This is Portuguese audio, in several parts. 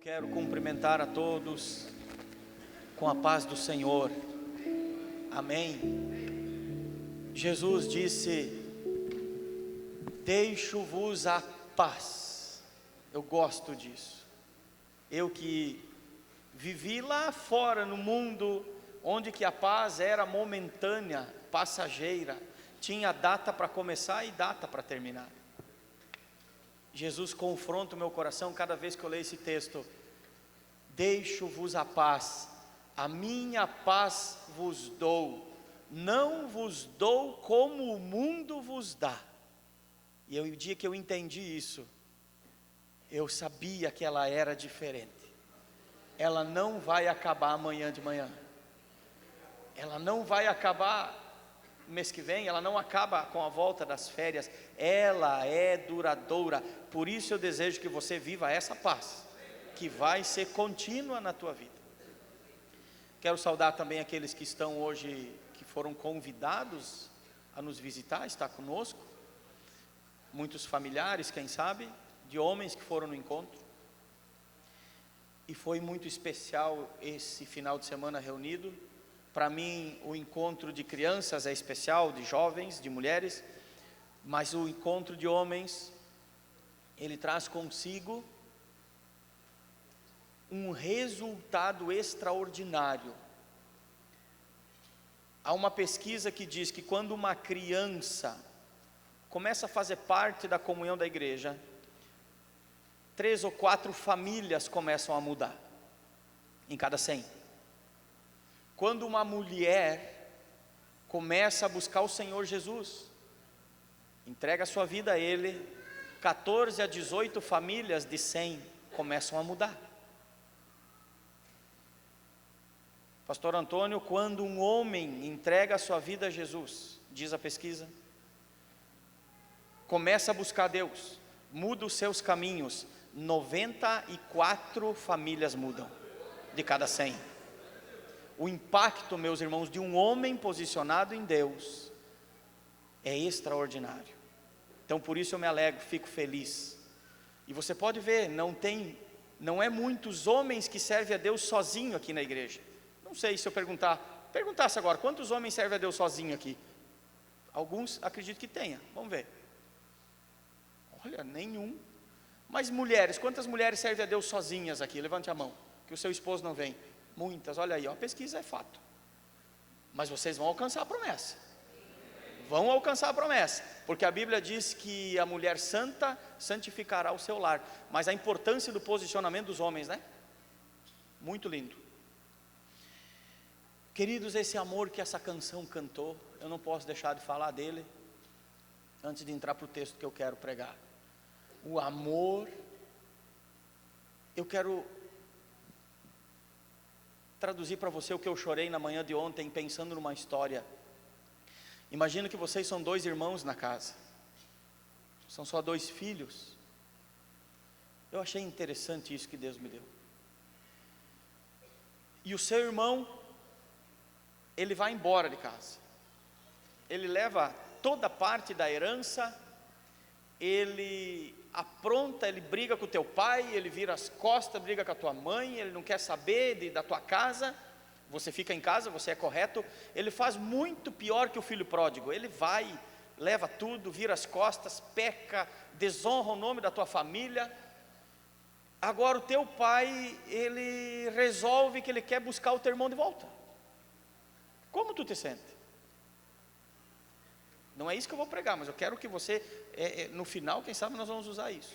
Quero cumprimentar a todos com a paz do Senhor, amém. Jesus disse: deixo-vos a paz. Eu gosto disso. Eu que vivi lá fora no mundo, onde que a paz era momentânea, passageira, tinha data para começar e data para terminar. Jesus confronta o meu coração cada vez que eu leio esse texto. Deixo-vos a paz, a minha paz vos dou, não vos dou como o mundo vos dá. E o dia que eu entendi isso, eu sabia que ela era diferente. Ela não vai acabar amanhã de manhã, ela não vai acabar mês que vem, ela não acaba com a volta das férias, ela é duradoura. Por isso eu desejo que você viva essa paz, que vai ser contínua na tua vida. Quero saudar também aqueles que estão hoje, que foram convidados a nos visitar, estar conosco, muitos familiares, quem sabe, de homens que foram no encontro, e foi muito especial esse final de semana reunido. Para mim, o encontro de crianças é especial, de jovens, de mulheres, mas o encontro de homens, ele traz consigo um resultado extraordinário. Há uma pesquisa que diz que quando uma criança começa a fazer parte da comunhão da igreja, 3 ou 4 famílias começam a mudar, em cada 100. Quando uma mulher começa a buscar o Senhor Jesus, entrega a sua vida a Ele, 14 a 18 famílias de 100 começam a mudar. Pastor Antônio, quando um homem entrega a sua vida a Jesus, diz a pesquisa, começa a buscar Deus, muda os seus caminhos, 94 famílias mudam, de cada 100. O impacto, meus irmãos, de um homem posicionado em Deus é extraordinário. Então por isso eu me alegro, fico feliz. E você pode ver, não é muitos homens que servem a Deus sozinho aqui na igreja. Não sei se eu perguntasse agora, quantos homens servem a Deus sozinho aqui? Alguns acredito que tenha, vamos ver. Olha, nenhum. Mas mulheres, quantas mulheres servem a Deus sozinhas aqui? Levante a mão, que o seu esposo não vem. Muitas, olha aí, ó, a pesquisa é fato. Mas vocês vão alcançar a promessa. Vão alcançar a promessa, porque a Bíblia diz que a mulher santa santificará o seu lar. Mas a importância do posicionamento dos homens, né? Muito lindo. Queridos, esse amor que essa canção cantou, eu não posso deixar de falar dele antes de entrar para o texto que eu quero pregar. O amor, eu quero traduzir para você o que eu chorei na manhã de ontem, pensando numa história. Imagina que vocês são 2 irmãos na casa, são só 2 filhos. Eu achei interessante isso que Deus me deu. E o seu irmão, ele vai embora de casa, ele leva toda parte da herança, ele apronta, ele briga com o teu pai, ele vira as costas, briga com a tua mãe, ele não quer saber da tua casa, você fica em casa, você é correto. Ele faz muito pior que o filho pródigo, ele vai, leva tudo, vira as costas, peca, desonra o nome da tua família. Agora o teu pai, ele resolve que ele quer buscar o teu irmão de volta. Como tu te sente? Não é isso que eu vou pregar, mas eu quero que você, no final, quem sabe nós vamos usar isso.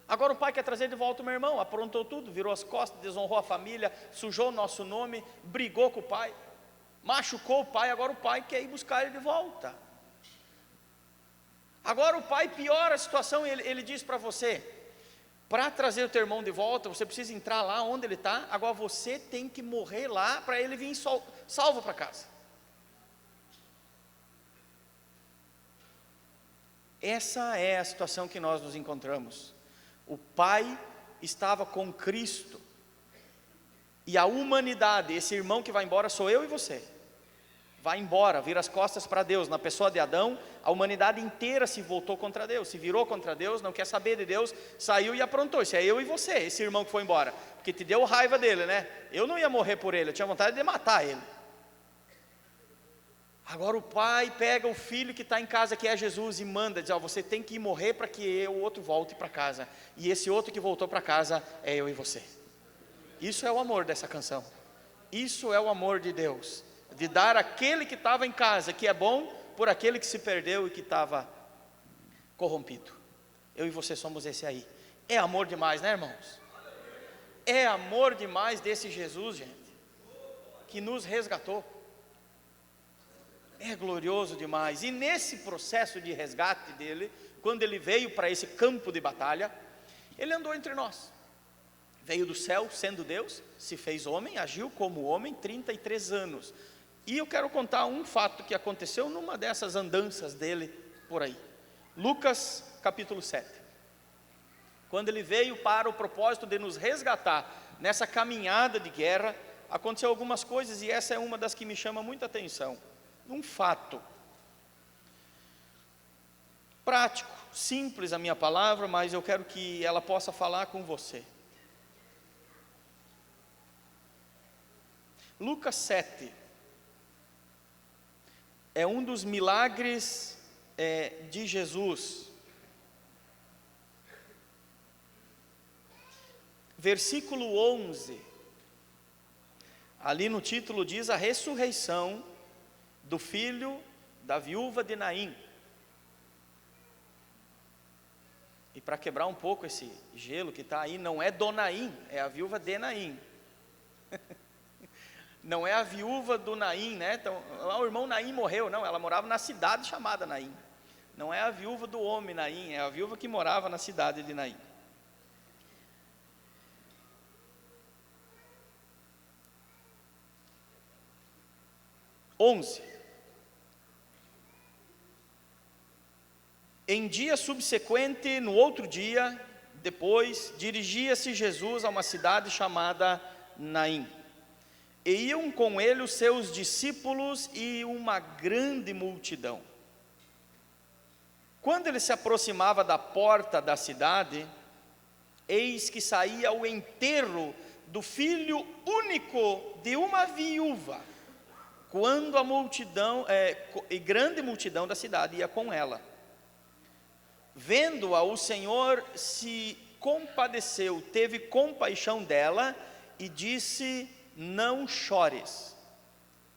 Agora o pai quer trazer de volta o meu irmão, aprontou tudo, virou as costas, desonrou a família, sujou o nosso nome, brigou com o pai, machucou o pai, agora o pai quer ir buscar ele de volta. Agora o pai piora a situação, ele diz para você, para trazer o teu irmão de volta, você precisa entrar lá onde ele está, agora você tem que morrer lá, para ele vir salvo para casa. Essa é a situação que nós nos encontramos. O pai estava com Cristo, e a humanidade, esse irmão que vai embora sou eu e você. vai embora, vira as costas para Deus. Na pessoa de Adão, a humanidade inteira se voltou contra Deus, se virou contra Deus, não quer saber de Deus, saiu e aprontou. Isso é eu e você, esse irmão que foi embora, porque te deu raiva dele, né? Eu não ia morrer por ele, eu tinha vontade de matar ele. Agora o pai pega o filho que está em casa, que é Jesus, e manda, diz: você tem que ir morrer para que o outro volte para casa, e esse outro que voltou para casa é eu e você. Isso é o amor dessa canção, isso é o amor de Deus, de dar aquele que estava em casa, que é bom, por aquele que se perdeu e que estava corrompido. Eu e você somos esse aí. É amor demais, né, irmãos? É amor demais desse Jesus, gente, que nos resgatou. É glorioso demais. E nesse processo de resgate dele, quando ele veio para esse campo de batalha, ele andou entre nós. Veio do céu, sendo Deus, se fez homem, agiu como homem, 33 anos. E eu quero contar um fato que aconteceu numa dessas andanças dele por aí. Lucas capítulo 7. Quando ele veio para o propósito de nos resgatar nessa caminhada de guerra, aconteceu algumas coisas, e essa é uma das que me chama muita atenção. Um fato prático, simples a minha palavra, mas eu quero que ela possa falar com você. Lucas 7 é um dos milagres de Jesus. Versículo 11, ali no título diz: a ressurreição do filho da viúva de Naim. E para quebrar um pouco esse gelo que está aí, não é do Naim, é a viúva de Naim. Não é a viúva do Naim, né? Então, o irmão Naim morreu, não, ela morava na cidade chamada Naim. Não é a viúva do homem Naim, é a viúva que morava na cidade de Naim. Em dia subsequente, no outro dia, depois, dirigia-se Jesus a uma cidade chamada Naim. E iam com ele os seus discípulos e uma grande multidão. Quando ele se aproximava da porta da cidade, eis que saía o enterro do filho único de uma viúva, quando a multidão, e grande multidão da cidade ia com ela. Vendo-a, o Senhor se compadeceu, teve compaixão dela e disse: não chores.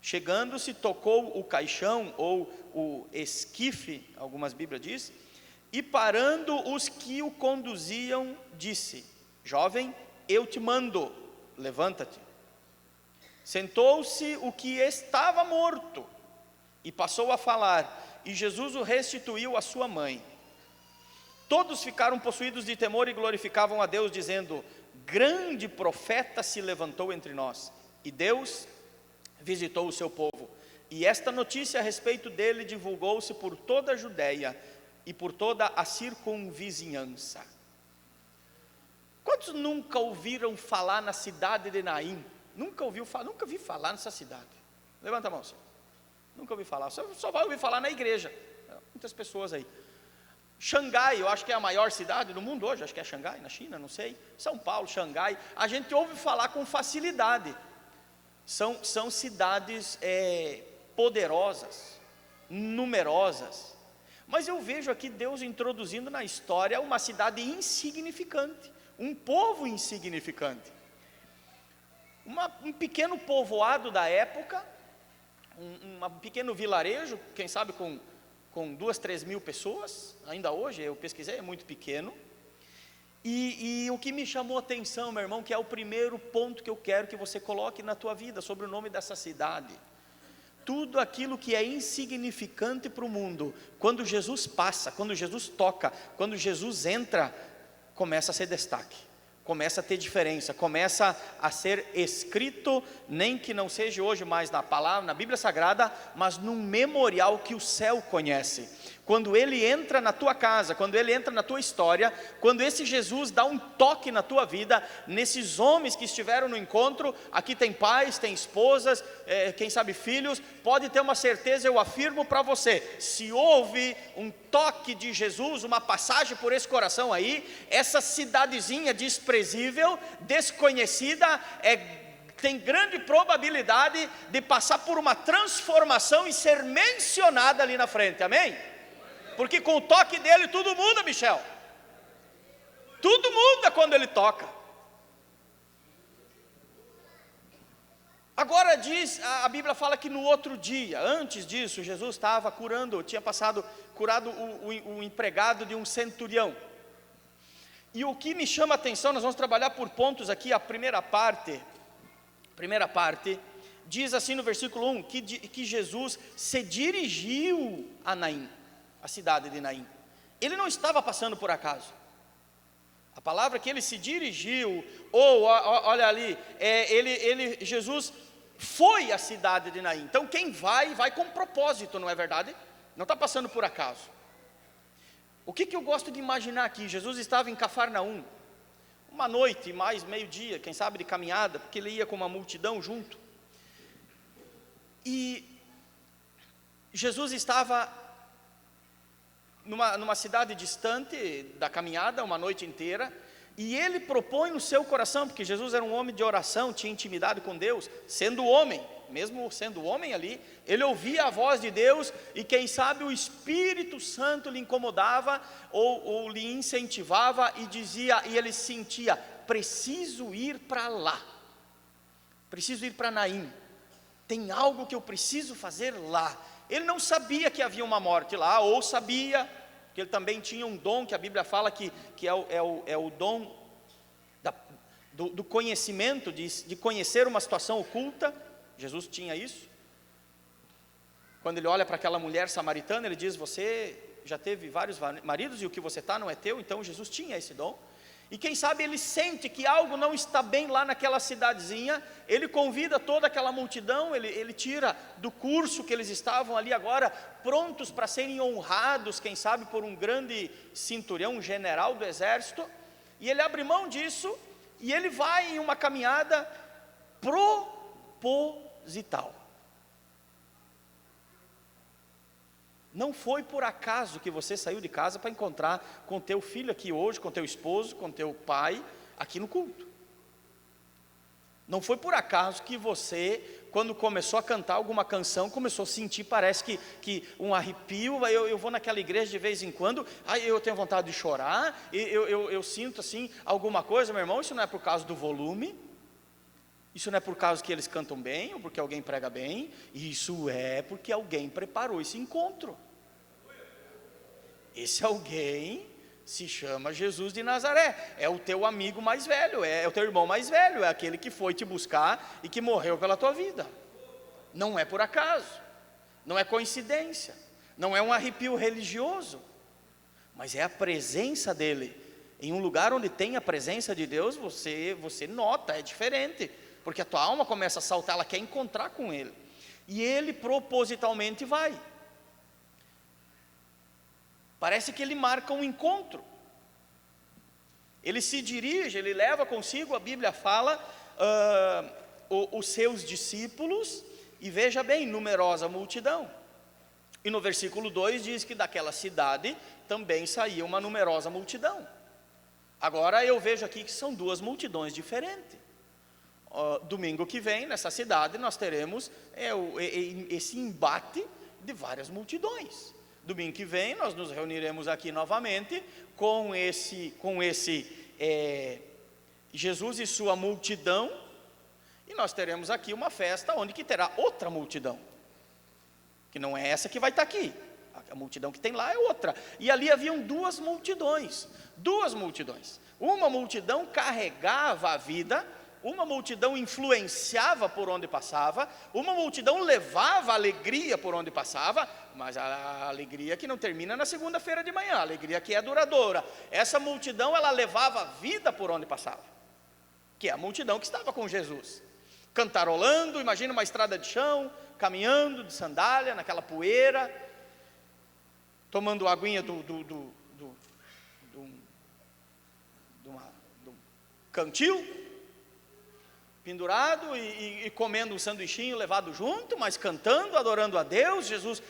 Chegando-se, tocou o caixão, ou o esquife, algumas Bíblias diz, e parando os que o conduziam, disse: jovem, eu te mando, levanta-te. Sentou-se o que estava morto, e passou a falar, e Jesus o restituiu à sua mãe. Todos ficaram possuídos de temor e glorificavam a Deus, dizendo: grande profeta se levantou entre nós, e Deus visitou o seu povo. E esta notícia a respeito dele divulgou-se por toda a Judéia e por toda a circunvizinhança. Quantos nunca ouviram falar na cidade de Naim? Nunca vi falar nessa cidade. Levanta a mão, senhor. Nunca ouvi falar, só vai ouvir falar na igreja. Muitas pessoas aí. Xangai, eu acho que é a maior cidade do mundo hoje, acho que é Xangai, na China, não sei. São Paulo, Xangai, a gente ouve falar com facilidade. São cidades poderosas, numerosas. Mas eu vejo aqui Deus introduzindo na história uma cidade insignificante, um povo insignificante. Um pequeno povoado da época, um pequeno vilarejo, quem sabe com 2, 3 mil pessoas, ainda hoje, eu pesquisei, é muito pequeno. E o que me chamou a atenção, meu irmão, que é o primeiro ponto que eu quero que você coloque na tua vida, sobre o nome dessa cidade. Tudo aquilo que é insignificante para o mundo, quando Jesus passa, quando Jesus toca, quando Jesus entra, começa a ser destaque, começa a ter diferença, começa a ser escrito, nem que não seja hoje mais na palavra, na Bíblia Sagrada, mas num memorial que o céu conhece. quando Ele entra na tua casa, quando Ele entra na tua história, quando esse Jesus dá um toque na tua vida, nesses homens que estiveram no encontro, aqui tem pais, tem esposas, quem sabe filhos, pode ter uma certeza, eu afirmo para você, se houve um toque de Jesus, uma passagem por esse coração aí, essa cidadezinha desprezível, desconhecida, tem grande probabilidade de passar por uma transformação e ser mencionada ali na frente, amém? Porque com o toque dele tudo muda, Michel. Tudo muda quando ele toca. Agora a Bíblia fala que no outro dia, antes disso, Jesus estava tinha curado o empregado de um centurião. E o que me chama a atenção, nós vamos trabalhar por pontos aqui, a primeira parte, diz assim no versículo 1, que Jesus se dirigiu a Naim, a cidade de Naim. Ele não estava passando por acaso. A palavra que ele se dirigiu, olha ali, Jesus foi à cidade de Naim. Então quem vai com propósito, não é verdade? Não está passando por acaso. O que eu gosto de imaginar aqui? Jesus estava em Cafarnaum, uma noite, mais meio-dia, quem sabe de caminhada, porque ele ia com uma multidão junto. E Jesus estava numa cidade distante da caminhada, uma noite inteira, e ele propõe no seu coração, porque Jesus era um homem de oração, tinha intimidade com Deus, sendo homem, mesmo sendo homem ali, ele ouvia a voz de Deus, e quem sabe o Espírito Santo lhe incomodava, ou lhe incentivava, e dizia, e ele sentia, preciso ir para lá, preciso ir para Naim, tem algo que eu preciso fazer lá. Ele não sabia que havia uma morte lá, ou sabia que ele também tinha um dom, que a Bíblia fala que é o dom do conhecimento, de conhecer uma situação oculta. Jesus tinha isso. Quando ele olha para aquela mulher samaritana, ele diz, você já teve vários maridos e o que você está não é teu. Então Jesus tinha esse dom. E quem sabe ele sente que algo não está bem lá naquela cidadezinha, ele convida toda aquela multidão, ele tira do curso que eles estavam ali agora, prontos para serem honrados, quem sabe por um grande centurião, um general do exército, e ele abre mão disso, e ele vai em uma caminhada proposital. Não foi por acaso que você saiu de casa para encontrar com teu filho aqui hoje, com teu esposo, com teu pai, aqui no culto. Não foi por acaso que você, quando começou a cantar alguma canção, começou a sentir, parece que um arrepio. Eu vou naquela igreja de vez em quando, eu tenho vontade de chorar, eu sinto assim alguma coisa, meu irmão. Isso não é por causa do volume, isso não é por causa que eles cantam bem, ou porque alguém prega bem, isso é porque alguém preparou esse encontro. Esse alguém se chama Jesus de Nazaré, é o teu amigo mais velho, é o teu irmão mais velho, é aquele que foi te buscar e que morreu pela tua vida. Não é por acaso, não é coincidência, não é um arrepio religioso, mas é a presença dele. Em um lugar onde tem a presença de Deus, você nota, é diferente, porque a tua alma começa a saltar, ela quer encontrar com ele, e ele propositalmente vai. Parece que ele marca um encontro, ele se dirige, ele leva consigo, a Bíblia fala, os seus discípulos, e veja bem, numerosa multidão, e no versículo 2 diz que daquela cidade também saía uma numerosa multidão. Agora eu vejo aqui que são duas multidões diferentes. Domingo que vem, nessa cidade, nós teremos esse embate de várias multidões. Domingo que vem, nós nos reuniremos aqui novamente com esse Jesus e sua multidão, e nós teremos aqui uma festa onde que terá outra multidão, que não é essa que vai estar aqui, a multidão que tem lá é outra, e ali haviam duas multidões, uma multidão carregava a vida, uma multidão influenciava por onde passava, uma multidão levava alegria por onde passava, mas a alegria que não termina na segunda-feira de manhã, a alegria que é duradoura. Essa multidão, ela levava vida por onde passava, que é a multidão que estava com Jesus, cantarolando, imagina uma estrada de chão, caminhando de sandália, naquela poeira, tomando aguinha do cantil, pendurado e comendo um sanduichinho levado junto, mas cantando, adorando a Deus,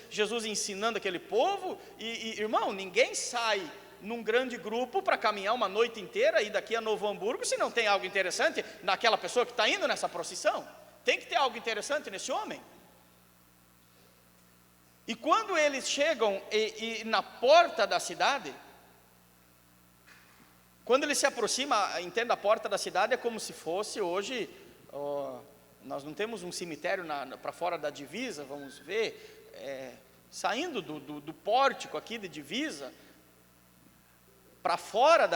Jesus ensinando aquele povo. Irmão, ninguém sai num grande grupo para caminhar uma noite inteira e daqui a Novo Hamburgo se não tem algo interessante naquela pessoa que está indo nessa procissão. Tem que ter algo interessante nesse homem. E quando eles chegam na porta da cidade, quando ele se aproxima, entenda, a porta da cidade é como se fosse hoje, nós não temos um cemitério para fora da divisa, vamos ver, saindo do pórtico aqui de divisa, para fora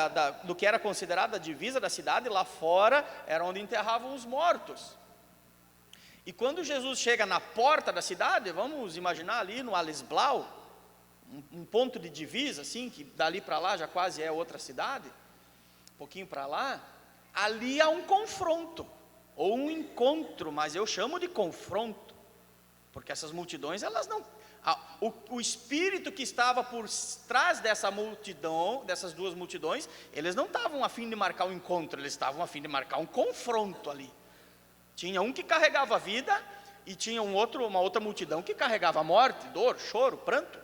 do que era considerado a divisa da cidade, lá fora era onde enterravam os mortos. E quando Jesus chega na porta da cidade, vamos imaginar ali no Alisblau, um ponto de divisa, assim, que dali para lá já quase é outra cidade, um pouquinho para lá, ali há um confronto, ou um encontro, mas eu chamo de confronto, porque essas multidões, elas não... O espírito que estava por trás dessa multidão, dessas duas multidões, eles não estavam a fim de marcar um encontro, eles estavam a fim de marcar um confronto ali. Tinha um que carregava a vida e tinha uma outra multidão que carregava a morte, dor, choro, pranto.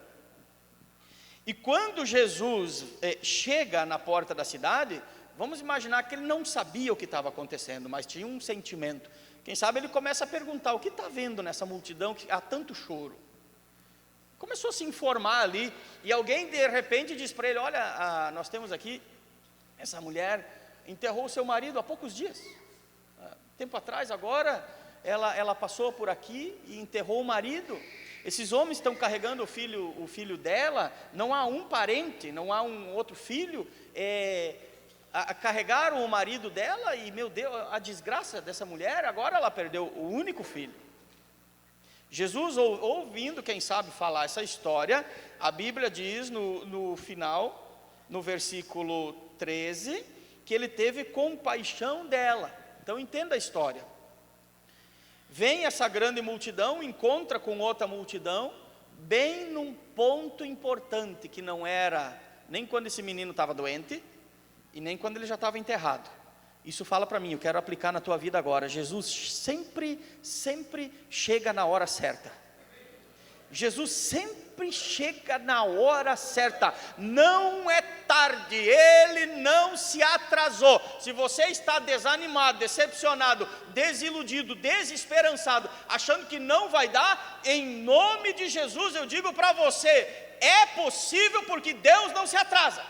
E quando Jesus chega na porta da cidade, vamos imaginar que ele não sabia o que estava acontecendo, mas tinha um sentimento. Quem sabe ele começa a perguntar: o que está vendo nessa multidão que há tanto choro? Começou a se informar ali, e alguém de repente diz para ele: olha, nós temos aqui, essa mulher enterrou o seu marido há poucos dias. Tempo atrás, agora, ela passou por aqui e enterrou o marido. Esses homens estão carregando o filho dela, não há um parente, não há um outro filho, carregaram o marido dela e, meu Deus, a desgraça dessa mulher, agora ela perdeu o único filho. Jesus, ouvindo, quem sabe, falar essa história, a Bíblia diz no final, no versículo 13, que ele teve compaixão dela. Então entenda a história. Vem essa grande multidão, encontra com outra multidão, bem num ponto importante, que não era nem quando esse menino estava doente, e nem quando ele já estava enterrado. Isso fala para mim, eu quero aplicar na tua vida agora. Jesus sempre chega na hora certa. Jesus sempre chega na hora certa, não é tarde, ele não se atrasou. Se você está desanimado, decepcionado, desiludido, desesperançado, achando que não vai dar, em nome de Jesus eu digo para você, é possível, porque Deus não se atrasa.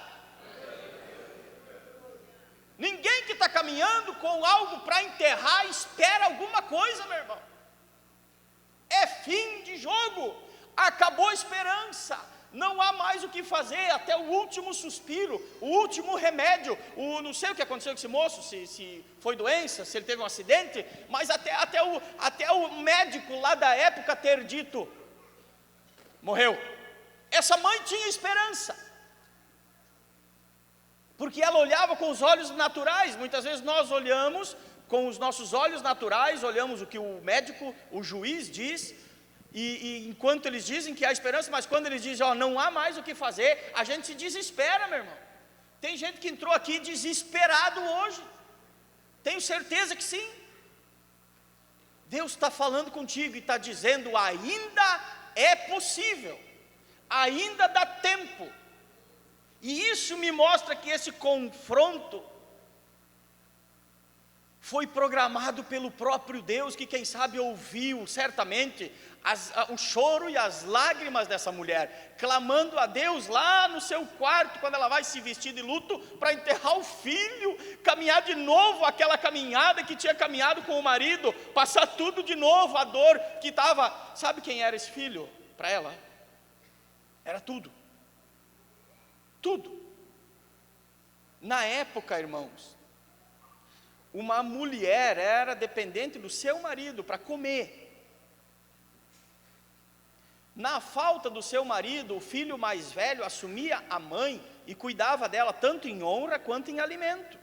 Ninguém que está caminhando com algo para enterrar espera alguma coisa, meu irmão. É fim de jogo, acabou a esperança, não há mais o que fazer, até o último suspiro, o último remédio. Não sei o que aconteceu com esse moço, se foi doença, se ele teve um acidente, mas até o médico lá da época ter dito, morreu. Essa mãe tinha esperança, porque ela olhava com os olhos naturais. Muitas vezes nós olhamos com os nossos olhos naturais, olhamos o que o médico, o juiz diz, e enquanto eles dizem que há esperança, mas quando eles dizem, não há mais o que fazer, a gente se desespera, meu irmão. Tem gente que entrou aqui desesperado hoje, tenho certeza que sim. Deus está falando contigo e está dizendo, ainda é possível, ainda dá tempo. E isso me mostra que esse confronto foi programado pelo próprio Deus, que quem sabe ouviu certamente o choro e as lágrimas dessa mulher, clamando a Deus lá no seu quarto, quando ela vai se vestir de luto para enterrar o filho, caminhar de novo aquela caminhada que tinha caminhado com o marido, passar tudo de novo, a dor que estava. Sabe quem era esse filho para ela? Era tudo. Tudo. Na época, irmãos, uma mulher era dependente do seu marido para comer. Na falta do seu marido, o filho mais velho assumia a mãe e cuidava dela tanto em honra quanto em alimento.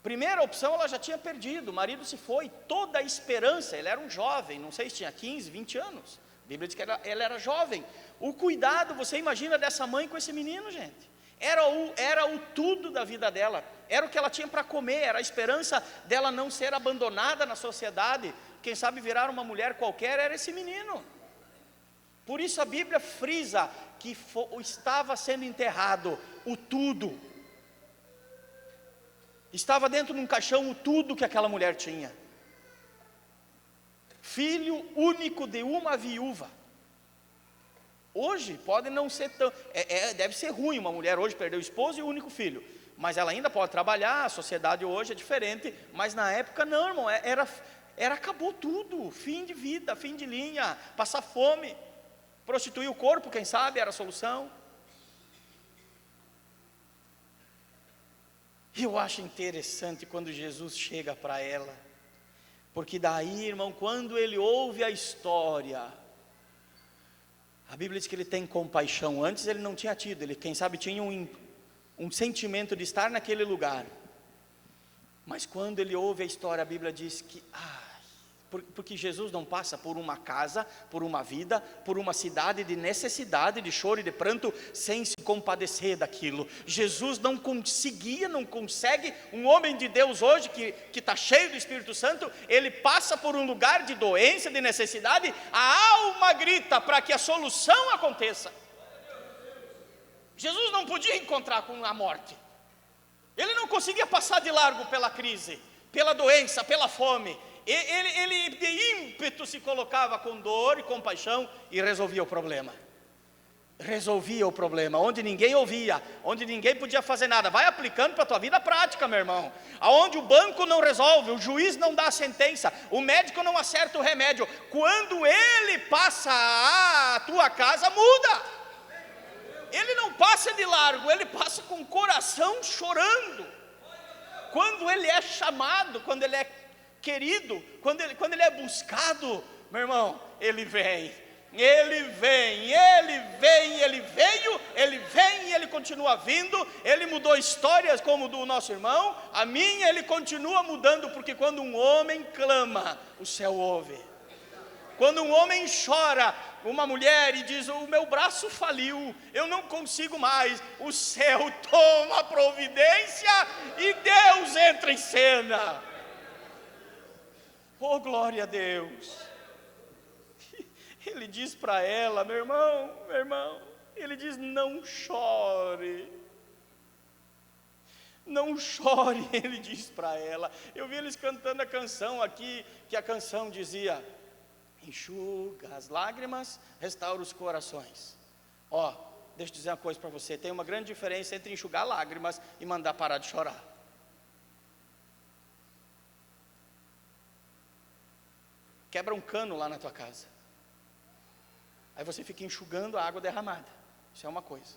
Primeira opção ela já tinha perdido, o marido se foi, toda a esperança, ele era um jovem, não sei se tinha 15, 20 anos, A Bíblia diz que ela era jovem. O cuidado, você imagina dessa mãe com esse menino, gente. Era o tudo da vida dela, era o que ela tinha para comer, era a esperança dela não ser abandonada na sociedade, quem sabe virar uma mulher qualquer, era esse menino. Por isso a Bíblia frisa que estava sendo enterrado o tudo, estava dentro de um caixão o tudo que aquela mulher tinha. Filho único de uma viúva. Hoje pode não ser tão, deve ser ruim uma mulher hoje perder o esposo e o único filho, mas ela ainda pode trabalhar, a sociedade hoje é diferente, mas na época não, irmão, acabou tudo, fim de vida, fim de linha, passar fome, prostituir o corpo, quem sabe, era a solução. E eu acho interessante quando Jesus chega para ela, porque daí, irmão, quando ele ouve a história, a Bíblia diz que ele tem compaixão. Antes ele não tinha tido, ele quem sabe tinha um sentimento de estar naquele lugar, mas quando ele ouve a história, a Bíblia diz que, porque Jesus não passa por uma casa, por uma vida, por uma cidade de necessidade, de choro e de pranto, sem se compadecer daquilo. Jesus não consegue, um homem de Deus hoje, que está cheio do Espírito Santo, ele passa por um lugar de doença, de necessidade, a alma grita para que a solução aconteça. Jesus não podia encontrar com a morte, ele não conseguia passar de largo pela crise, pela doença, pela fome. Ele de ímpeto se colocava com dor e compaixão e resolvia o problema. Onde ninguém ouvia, onde ninguém podia fazer nada. Vai aplicando para a tua vida prática, meu irmão. Aonde o banco não resolve, o juiz não dá a sentença, o médico não acerta o remédio, quando ele passa a tua casa, muda. Ele não passa de largo, ele passa com o coração chorando. Quando ele é chamado, quando ele é querido, quando ele é buscado, meu irmão, ele vem, ele veio, ele vem e ele continua vindo. Ele mudou histórias como do nosso irmão, a minha ele continua mudando, porque quando um homem clama, o céu ouve. Quando um homem chora, uma mulher, e diz, o meu braço faliu, eu não consigo mais, o céu toma providência e Deus entra em cena. Oh, glória a Deus. Ele diz para ela, meu irmão, ele diz, não chore, ele diz para ela. Eu vi eles cantando a canção aqui, que a canção dizia, enxuga as lágrimas, restaura os corações. Deixa eu dizer uma coisa para você, tem uma grande diferença entre enxugar lágrimas e mandar parar de chorar. Quebra um cano lá na tua casa, aí você fica enxugando a água derramada, isso é uma coisa.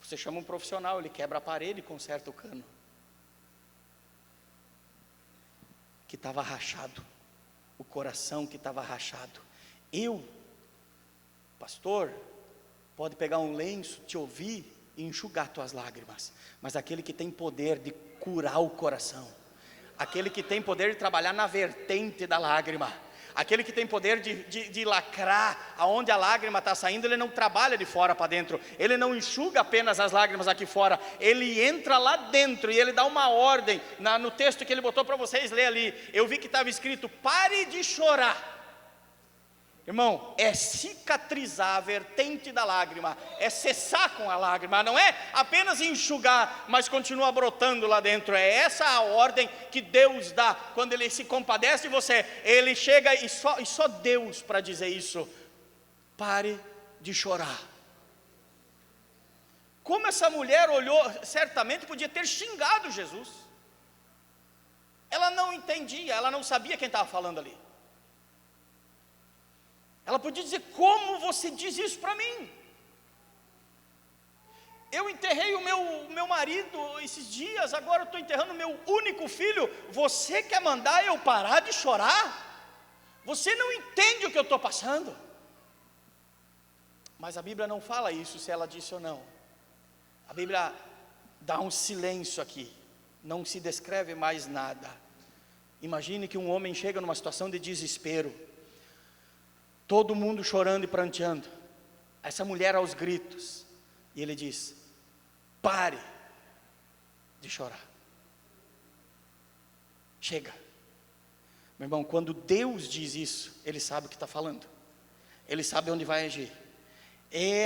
Você chama um profissional, ele quebra a parede e conserta o cano que estava rachado, o coração que estava rachado. Pastor, pode pegar um lenço, te ouvir e enxugar tuas lágrimas, mas aquele que tem poder de curar o coração, aquele que tem poder de trabalhar na vertente da lágrima, aquele que tem poder de lacrar aonde a lágrima está saindo, ele não trabalha de fora para dentro, ele não enxuga apenas as lágrimas aqui fora, ele entra lá dentro e ele dá uma ordem. No texto que ele botou para vocês ler ali, eu vi que estava escrito, pare de chorar. Irmão, é cicatrizar a vertente da lágrima, é cessar com a lágrima, não é apenas enxugar, mas continua brotando lá dentro. É essa a ordem que Deus dá, quando Ele se compadece de você, Ele chega e só Deus para dizer isso, pare de chorar. Como essa mulher olhou, certamente podia ter xingado Jesus, ela não entendia, ela não sabia quem estava falando ali. Ela podia dizer, como você diz isso para mim? Eu enterrei o meu marido esses dias, agora eu estou enterrando o meu único filho, você quer mandar eu parar de chorar? Você não entende o que eu estou passando. Mas a Bíblia não fala isso, se ela disse ou não. A Bíblia dá um silêncio aqui, não se descreve mais nada. Imagine que um homem chega numa situação de desespero, todo mundo chorando e pranteando, essa mulher aos gritos, e ele diz: pare de chorar, chega. Meu irmão, quando Deus diz isso, Ele sabe o que está falando, Ele sabe onde vai agir.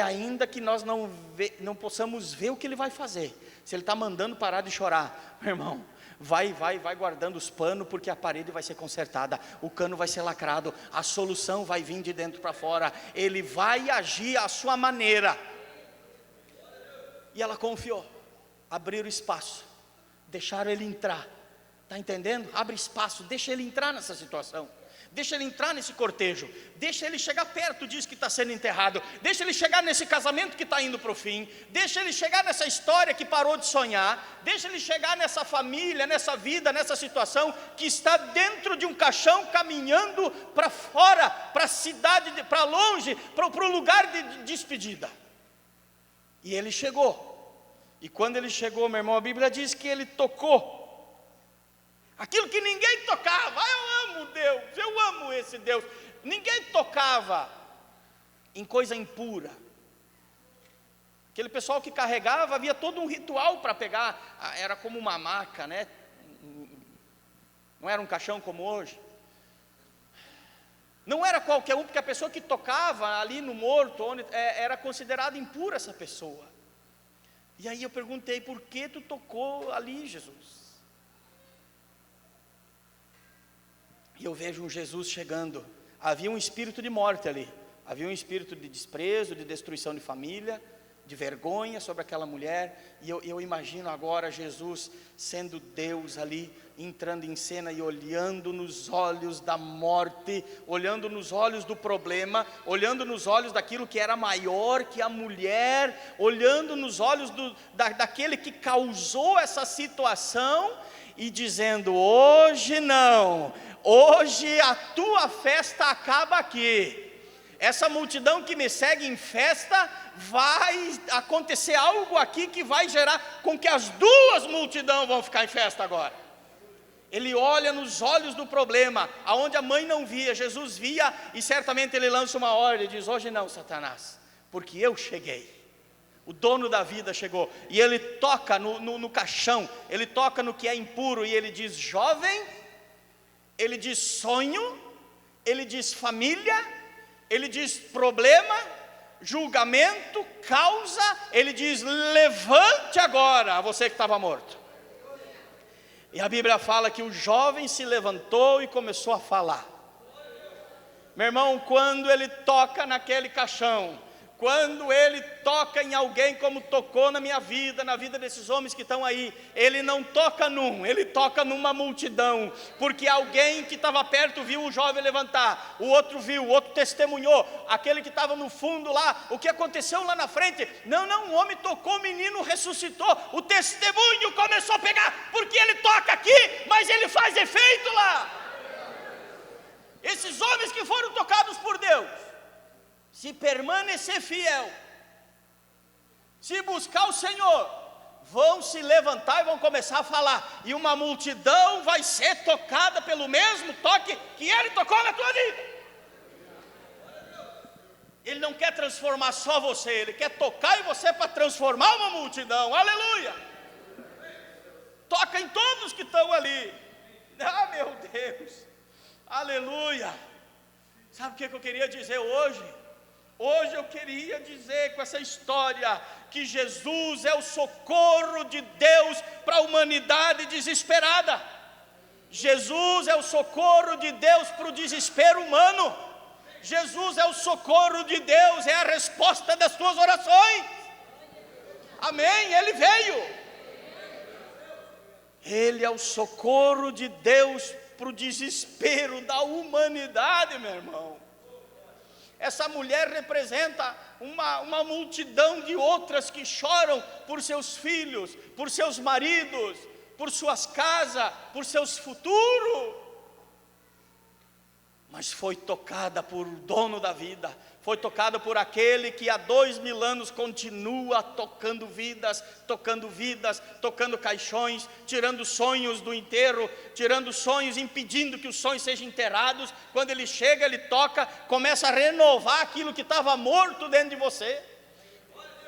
Ainda que nós não possamos ver o que Ele vai fazer, se Ele está mandando parar de chorar, meu irmão, vai guardando os panos, porque a parede vai ser consertada, o cano vai ser lacrado, a solução vai vir de dentro para fora, Ele vai agir à sua maneira. E ela confiou, abriram espaço, deixaram ele entrar, está entendendo? Abre espaço, deixa ele entrar nessa situação, deixa ele entrar nesse cortejo, deixa ele chegar perto disso que está sendo enterrado, deixa ele chegar nesse casamento que está indo para o fim, deixa ele chegar nessa história que parou de sonhar, deixa ele chegar nessa família, nessa vida, nessa situação que está dentro de um caixão, caminhando para fora, para a cidade, para longe, para o lugar de despedida. E ele chegou, e quando ele chegou, meu irmão, a Bíblia diz que ele tocou aquilo que ninguém tocava. Eu amo Deus, eu amo esse Deus. Ninguém tocava em coisa impura. Aquele pessoal que carregava, havia todo um ritual para pegar, era como uma maca, né? Não era um caixão como hoje. Não era qualquer um, porque a pessoa que tocava ali no morto, era considerada impura essa pessoa. E aí eu perguntei: por que tu tocou ali, Jesus? E eu vejo um Jesus chegando. Havia um espírito de morte ali, havia um espírito de desprezo, de destruição de família, de vergonha sobre aquela mulher. E eu imagino agora Jesus sendo Deus ali, entrando em cena e olhando nos olhos da morte, olhando nos olhos do problema, olhando nos olhos daquilo que era maior que a mulher, olhando nos olhos daquele que causou essa situação, e dizendo: hoje não, hoje a tua festa acaba aqui. Essa multidão que me segue em festa, vai acontecer algo aqui que vai gerar com que as duas multidões vão ficar em festa agora. Ele olha nos olhos do problema, aonde a mãe não via, Jesus via, e certamente ele lança uma ordem e diz: hoje não, Satanás, porque eu cheguei, o dono da vida chegou. E ele toca no caixão, ele toca no que é impuro, e ele diz: jovem, ele diz sonho, ele diz família, ele diz problema, julgamento, causa, ele diz: levante agora, você que estava morto. E a Bíblia fala que o jovem se levantou e começou a falar. Meu irmão, quando ele toca naquele caixão, quando ele toca em alguém como tocou na minha vida, na vida desses homens que estão aí, ele não toca ele toca numa multidão, porque alguém que estava perto viu o jovem levantar, o outro viu, o outro testemunhou, aquele que estava no fundo lá, o que aconteceu lá na frente, não, o homem tocou, o menino ressuscitou, o testemunho começou a pegar, porque ele toca aqui, mas ele faz efeito lá. Esses homens que foram tocados por Deus, se permanecer fiel, se buscar o Senhor, vão se levantar e vão começar a falar, e uma multidão vai ser tocada pelo mesmo toque que Ele tocou na tua vida. Ele não quer transformar só você, Ele quer tocar em você para transformar uma multidão. Aleluia! Toca em todos que estão ali. Ah, meu Deus, aleluia! Sabe o que eu queria dizer hoje? Hoje eu queria dizer com essa história que Jesus é o socorro de Deus para a humanidade desesperada. Jesus é o socorro de Deus para o desespero humano. Jesus é o socorro de Deus, é a resposta das tuas orações. Amém? Ele veio. Ele é o socorro de Deus para o desespero da humanidade, meu irmão. Essa mulher representa uma multidão de outras que choram por seus filhos, por seus maridos, por suas casas, por seus futuros. Mas foi tocada por o dono da vida, foi tocada por aquele que há 2000 anos continua tocando vidas, tocando caixões, tirando sonhos do enterro, tirando sonhos, impedindo que os sonhos sejam enterrados. Quando ele chega, ele toca, começa a renovar aquilo que estava morto dentro de você,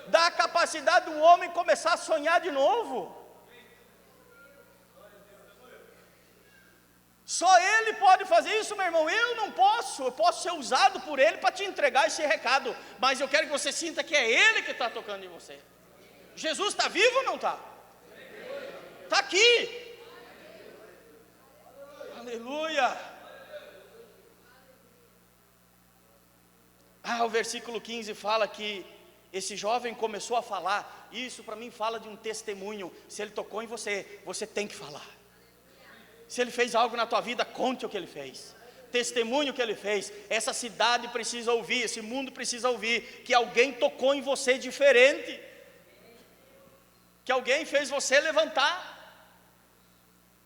dá a capacidade do homem começar a sonhar de novo. Só Ele pode fazer isso, meu irmão. Eu não posso, eu posso ser usado por Ele para te entregar esse recado, mas eu quero que você sinta que é Ele que está tocando em você. Jesus está vivo ou não está? Está aqui. Aleluia. O versículo 15 fala que esse jovem começou a falar. Isso para mim fala de um testemunho. Se ele tocou em você, você tem que falar. Se ele fez algo na tua vida, conte o que ele fez, testemunho o que ele fez. Essa cidade precisa ouvir, esse mundo precisa ouvir que alguém tocou em você diferente, que alguém fez você levantar.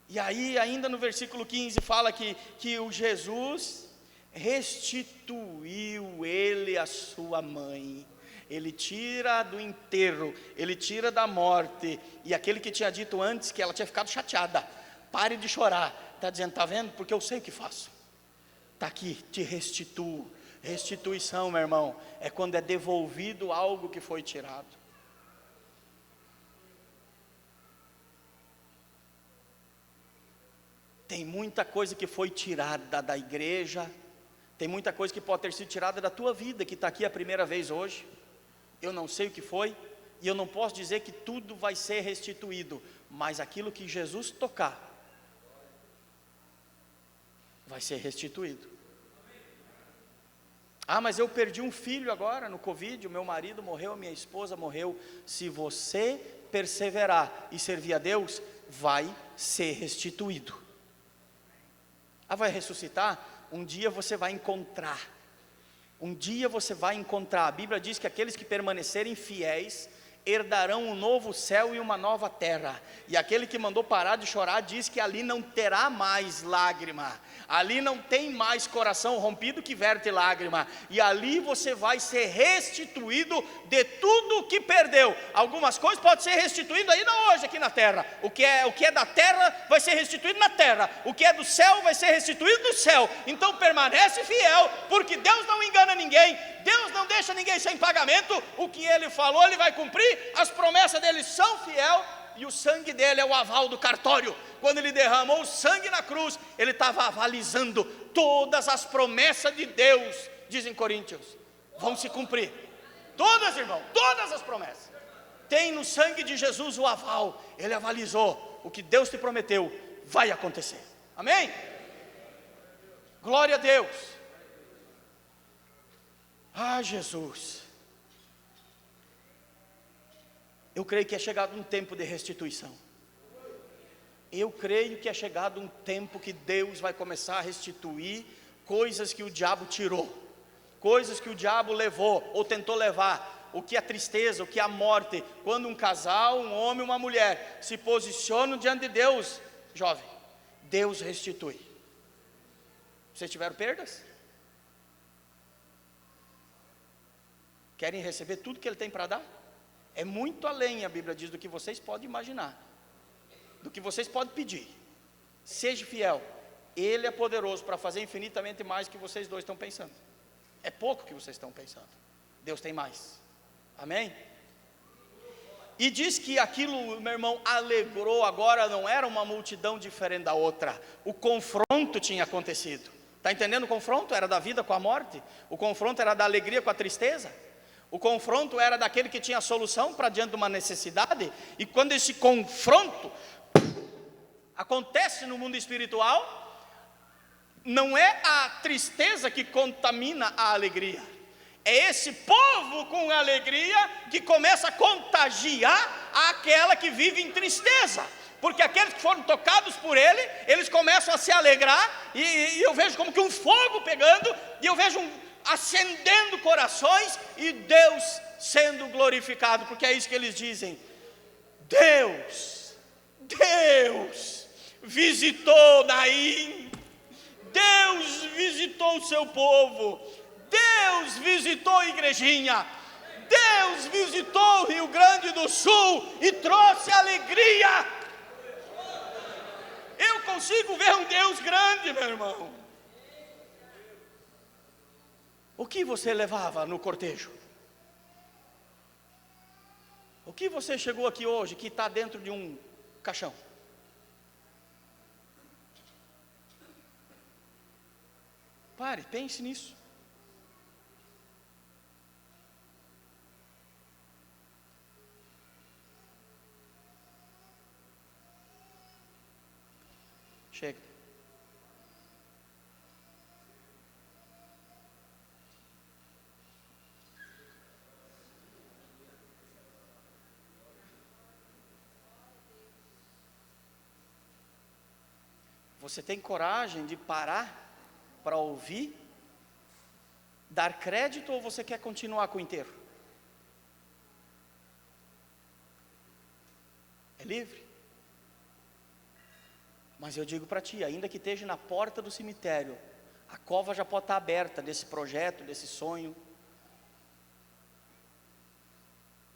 E aí ainda no versículo 15 fala que o Jesus restituiu ele a sua mãe. Ele tira do enterro, ele tira da morte. E aquele que tinha dito antes que ela tinha ficado chateada, pare de chorar, está dizendo, está vendo? Porque eu sei o que faço. Está aqui, te restituo. Restituição, meu irmão, é quando é devolvido algo que foi tirado. Tem muita coisa que foi tirada da igreja, tem muita coisa que pode ter sido tirada da tua vida, que está aqui a primeira vez hoje. Eu não sei o que foi, e eu não posso dizer que tudo vai ser restituído, mas aquilo que Jesus tocar, vai ser restituído. Mas eu perdi um filho agora no Covid, o meu marido morreu, a minha esposa morreu. Se você perseverar e servir a Deus, vai ser restituído. Vai ressuscitar? Um dia você vai encontrar. Um dia você vai encontrar. A Bíblia diz que aqueles que permanecerem fiéis herdarão um novo céu e uma nova terra. E aquele que mandou parar de chorar diz que ali não terá mais lágrima, ali não tem mais coração rompido que verte lágrima, e ali você vai ser restituído de tudo o que perdeu. Algumas coisas podem ser restituídas ainda hoje aqui na terra. O que é da terra vai ser restituído na terra, o que é do céu vai ser restituído no céu. Então permanece fiel, porque Deus não engana ninguém, Deus não deixa ninguém sem pagamento. O que Ele falou Ele vai cumprir, as promessas dEle são fiel, e o sangue dEle é o aval do cartório. Quando Ele derramou o sangue na cruz, Ele estava avalizando todas as promessas de Deus, dizem Coríntios, vão se cumprir, todas, irmão, todas as promessas, tem no sangue de Jesus o aval. Ele avalizou, o que Deus te prometeu, vai acontecer, amém? Glória a Deus. Jesus, eu creio que é chegado um tempo de restituição. Eu creio que é chegado um tempo que Deus vai começar a restituir coisas que o diabo tirou, coisas que o diabo levou ou tentou levar. O que é tristeza, o que é a morte. Quando um casal, um homem e uma mulher se posicionam diante de Deus, jovem, Deus restitui. Vocês tiveram perdas? Querem receber tudo que Ele tem para dar? É muito além, a Bíblia diz, do que vocês podem imaginar, do que vocês podem pedir. Seja fiel, Ele é poderoso para fazer infinitamente mais do que vocês dois estão pensando. É pouco que vocês estão pensando, Deus tem mais, amém? E diz que aquilo, meu irmão, alegrou. Agora não era uma multidão diferente da outra, o confronto tinha acontecido. Está entendendo? O confronto era da vida com a morte, o confronto era da alegria com a tristeza. O confronto era daquele que tinha a solução para diante de uma necessidade. E quando esse confronto acontece no mundo espiritual, não é a tristeza que contamina a alegria, é esse povo com alegria que começa a contagiar aquela que vive em tristeza. Porque aqueles que foram tocados por Ele, eles começam a se alegrar, e eu vejo como que um fogo pegando, e eu vejo acendendo corações, e Deus sendo glorificado, porque é isso que eles dizem: Deus visitou Naim, Deus visitou o seu povo, Deus visitou a igrejinha, Deus visitou o Rio Grande do Sul e trouxe alegria. Eu consigo ver um Deus grande, meu irmão. O que você levava no cortejo? O que você chegou aqui hoje que está dentro de um caixão? Pare, pense nisso. Chega. Você tem coragem de parar para ouvir, dar crédito, ou você quer continuar com o inteiro? É livre. Mas eu digo para ti, ainda que esteja na porta do cemitério, a cova já pode estar aberta desse projeto, desse sonho.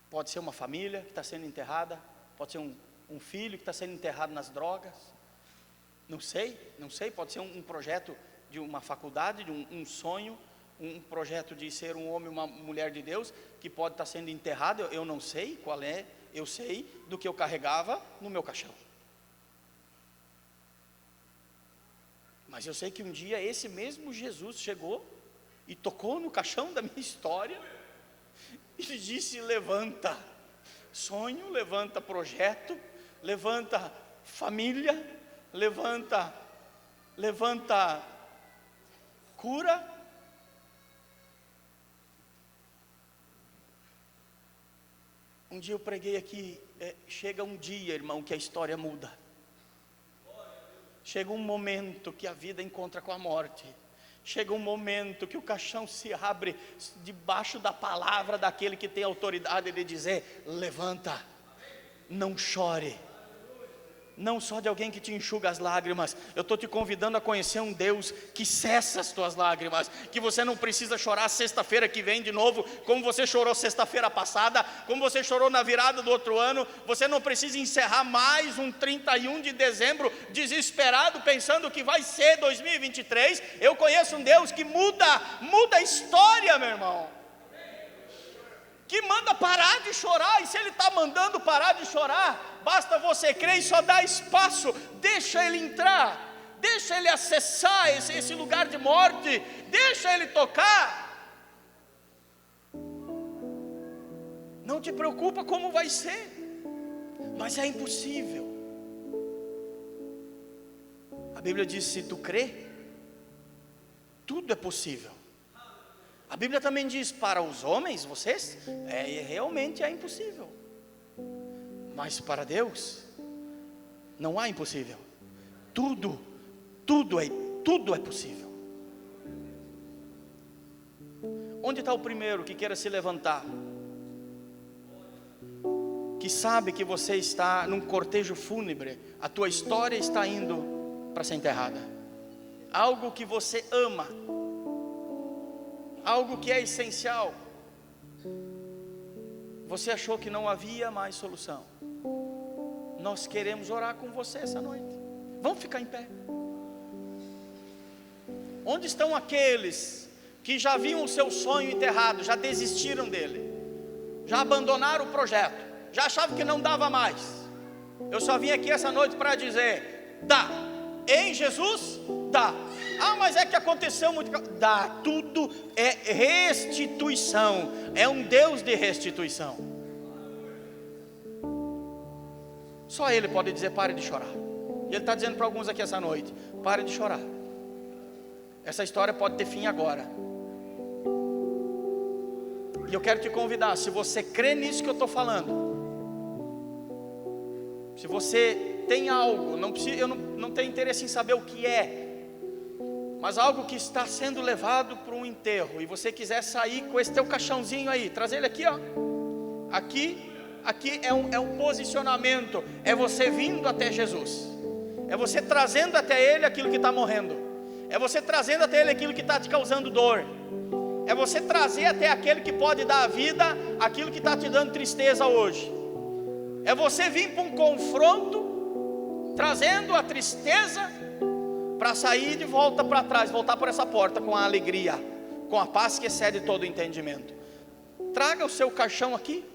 Pode ser uma família que está sendo enterrada, pode ser um filho que está sendo enterrado nas drogas. Não sei, pode ser um projeto de uma faculdade, de um sonho, um projeto de ser um homem, uma mulher de Deus, que pode estar sendo enterrado. Eu não sei qual é, eu sei do que eu carregava no meu caixão. Mas eu sei que um dia esse mesmo Jesus chegou e tocou no caixão da minha história e disse: levanta sonho, levanta projeto, levanta família, levanta cura. Um dia eu preguei aqui, chega um dia, irmão, que a história muda. Chega um momento que a vida encontra com a morte. Chega um momento que o caixão se abre debaixo da palavra daquele que tem autoridade de dizer: levanta, não chore. Não só de alguém que te enxuga as lágrimas. Eu estou te convidando a conhecer um Deus que cessa as tuas lágrimas, que você não precisa chorar sexta-feira que vem de novo, como você chorou sexta-feira passada, como você chorou na virada do outro ano. Você não precisa encerrar mais um 31 de dezembro desesperado, pensando que vai ser 2023. Eu conheço um Deus que muda a história, meu irmão, que manda parar de chorar. E se Ele está mandando parar de chorar, basta você crer e só dar espaço. Deixa Ele entrar, deixa Ele acessar esse lugar de morte, deixa Ele tocar. Não te preocupa como vai ser, mas é impossível. A Bíblia diz: se tu crê, tudo é possível. A Bíblia também diz: para os homens, vocês, realmente é impossível. Mas para Deus, não há impossível. Tudo é possível. Onde está o primeiro que queira se levantar? Que sabe que você está num cortejo fúnebre, a tua história está indo para ser enterrada. Algo que você ama, algo que é essencial, você achou que não havia mais solução. Nós queremos orar com você essa noite. Vamos ficar em pé. Onde estão aqueles que já viam o seu sonho enterrado, já desistiram dele, já abandonaram o projeto, já achavam que não dava mais? Eu só vim aqui essa noite para dizer: dá, em Jesus dá. Ah, mas é que aconteceu muito. Dá, tudo é restituição. É um Deus de restituição. Só Ele pode dizer: pare de chorar. E Ele está dizendo para alguns aqui essa noite: pare de chorar. Essa história pode ter fim agora. E eu quero te convidar, se você crê nisso que eu estou falando, se você tem algo, eu não tenho interesse em saber o que é, mas algo que está sendo levado para um enterro, e você quiser sair com esse teu caixãozinho aí, trazer ele aqui, ó. Aqui é um posicionamento, é você vindo até Jesus, é você trazendo até Ele aquilo que está morrendo, é você trazendo até Ele aquilo que está te causando dor, É você trazer até aquele que pode dar a vida aquilo que está te dando tristeza hoje. É você vir para um confronto, trazendo a tristeza, para sair de volta para trás, voltar por essa porta com a alegria, com a paz que excede todo o entendimento. Traga o seu caixão aqui.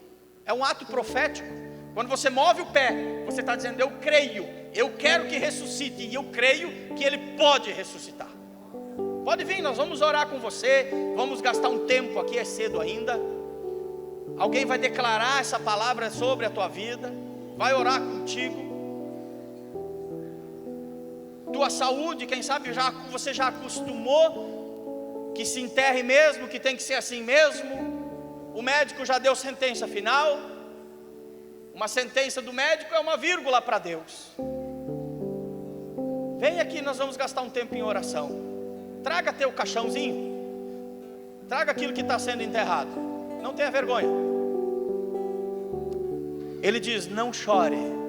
É um ato profético. Quando você move o pé, você está dizendo: eu creio, eu quero que ressuscite, e eu creio que ele pode ressuscitar. Pode vir, nós vamos orar com você. Vamos gastar um tempo aqui, é cedo ainda. Alguém vai declarar essa palavra sobre a tua vida, vai orar contigo. Tua saúde, quem sabe você já acostumou que se enterre mesmo, que tem que ser assim mesmo. O médico já deu sentença final. Uma sentença do médico é uma vírgula para Deus. Vem aqui, nós vamos gastar um tempo em oração. Traga teu caixãozinho. Traga aquilo que está sendo enterrado. Não tenha vergonha. Ele diz: não chore.